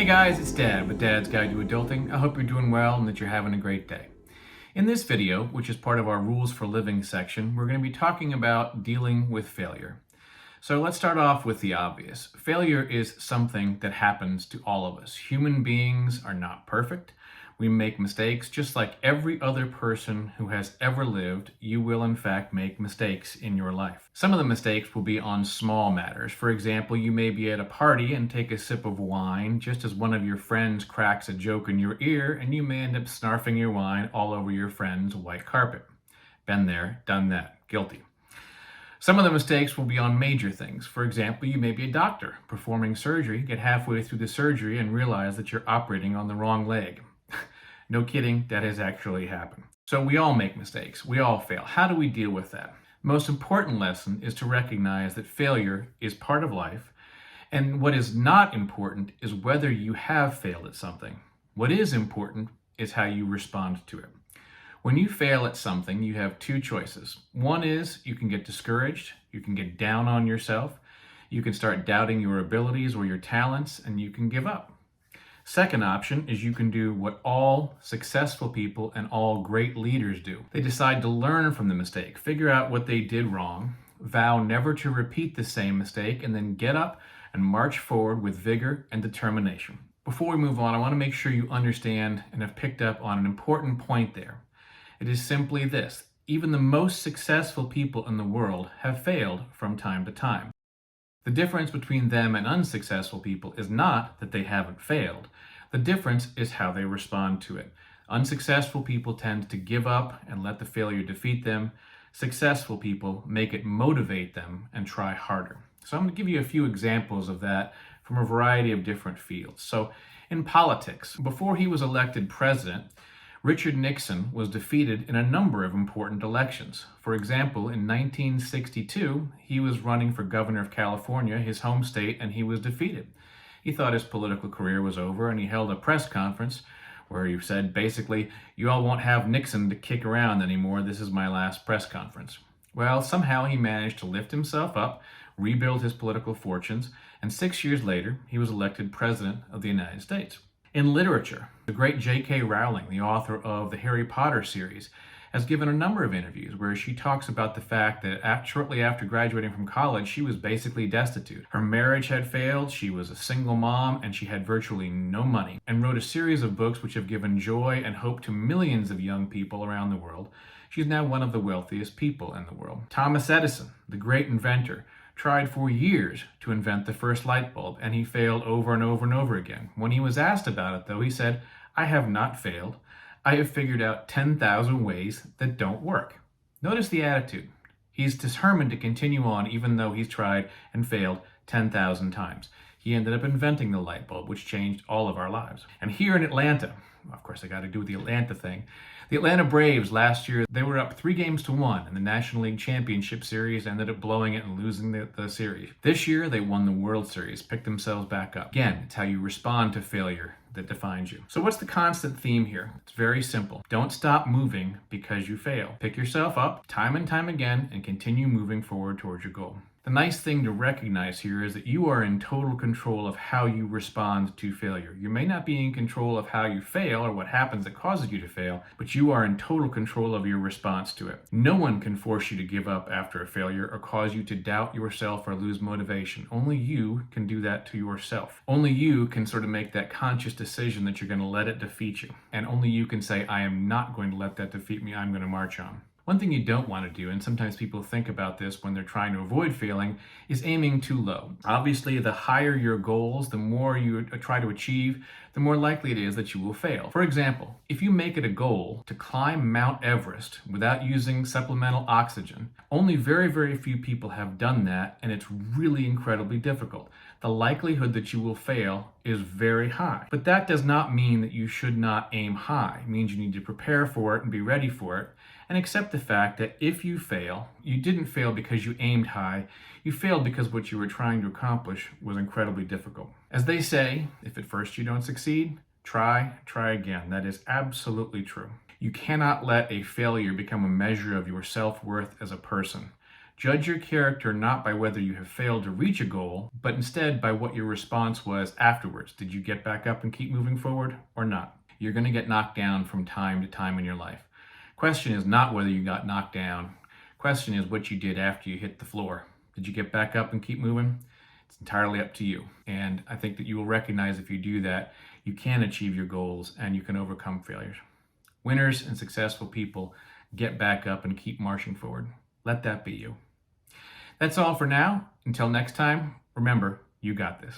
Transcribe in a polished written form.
Hey guys, it's Dad with Dad's Guide to Adulting. I hope you're doing well and that you're having a great day. In this video, which is part of our Rules for Living section, we're going to be talking about dealing with failure. So let's start off with the obvious. Failure is something that happens to all of us. Human beings are not perfect. We make mistakes just like every other person who has ever lived. You will in fact make mistakes in your life. Some of the mistakes will be on small matters. For example, you may be at a party and take a sip of wine just as one of your friends cracks a joke in your ear, and you may end up snarfing your wine all over your friend's white carpet. Been there, done that. Guilty. Some of the mistakes will be on major things. For example, you may be a doctor performing surgery, get halfway through the surgery and realize that you're operating on the wrong leg. No kidding, that has actually happened. So we all make mistakes. We all fail. How do we deal with that? Most important lesson is to recognize that failure is part of life, and what is not important is whether you have failed at something. What is important is how you respond to it. When you fail at something, you have two choices. One is you can get discouraged, you can get down on yourself, you can start doubting your abilities or your talents, and you can give up. Second option is you can do what all successful people and all great leaders do. They decide to learn from the mistake, figure out what they did wrong, vow never to repeat the same mistake, and then get up and march forward with vigor and determination. Before we move on, I want to make sure you understand and have picked up on an important point there. It is simply this: even the most successful people in the world have failed from time to time. The difference between them and unsuccessful people is not that they haven't failed. The difference is how they respond to it. Unsuccessful people tend to give up and let the failure defeat them. Successful people make it motivate them and try harder. So I'm going to give you a few examples of that from a variety of different fields. So in politics, before he was elected president, Richard Nixon was defeated in a number of important elections. For example, in 1962, he was running for governor of California, his home state, and he was defeated. He thought his political career was over, and he held a press conference where he said, basically, "You all won't have Nixon to kick around anymore. This is my last press conference." Well, somehow he managed to lift himself up, rebuild his political fortunes, and 6 years later, he was elected president of the United States. In literature, the great J.K. Rowling, the author of the Harry Potter series, has given a number of interviews where she talks about the fact that shortly after graduating from college, she was basically destitute. Her marriage had failed, she was a single mom, and she had virtually no money, and wrote a series of books which have given joy and hope to millions of young people around the world. She's now one of the wealthiest people in the world. Thomas Edison, the great inventor, tried for years to invent the first light bulb, and he failed over and over and over again. When he was asked about it, though, he said, "I have not failed. I have figured out 10,000 ways that don't work." Notice the attitude. He's determined to continue on even though he's tried and failed 10,000 times. He ended up inventing the light bulb, which changed all of our lives. And here in Atlanta, of course I got to do the Atlanta thing, the Atlanta Braves last year, they were up 3-1 in the National League Championship Series, ended up blowing it and losing the series. This year, they won the World Series, picked themselves back up. Again, it's how you respond to failure that defines you. So what's the constant theme here? It's very simple. Don't stop moving because you fail. Pick yourself up time and time again and continue moving forward towards your goal. The nice thing to recognize here is that you are in total control of how you respond to failure. You may not be in control of how you fail or what happens that causes you to fail, but you are in total control of your response to it. No one can force you to give up after a failure or cause you to doubt yourself or lose motivation. Only you can do that to yourself. Only you can sort of make that conscious decision that you're going to let it defeat you. And only you can say, "I am not going to let that defeat me. I'm going to march on." One thing you don't want to do, and sometimes people think about this when they're trying to avoid failing, is aiming too low. Obviously, the higher your goals, the more you try to achieve, the more likely it is that you will fail. For example, if you make it a goal to climb Mount Everest without using supplemental oxygen, only very, very few people have done that, and it's really incredibly difficult. The likelihood that you will fail is very high. But that does not mean that you should not aim high. It means you need to prepare for it and be ready for it, and accept the fact that if you fail, you didn't fail because you aimed high, you failed because what you were trying to accomplish was incredibly difficult. As they say, if at first you don't succeed, try again. That is absolutely true. You cannot let a failure become a measure of your self-worth as a person. Judge your character not by whether you have failed to reach a goal, but instead by what your response was afterwards. Did you get back up and keep moving forward or not? You're going to get knocked down from time to time in your life. Question is not whether you got knocked down. Question is what you did after you hit the floor. Did you get back up and keep moving? It's entirely up to you. And I think that you will recognize if you do that, you can achieve your goals and you can overcome failures. Winners and successful people get back up and keep marching forward. Let that be you. That's all for now. Until next time, remember, you got this.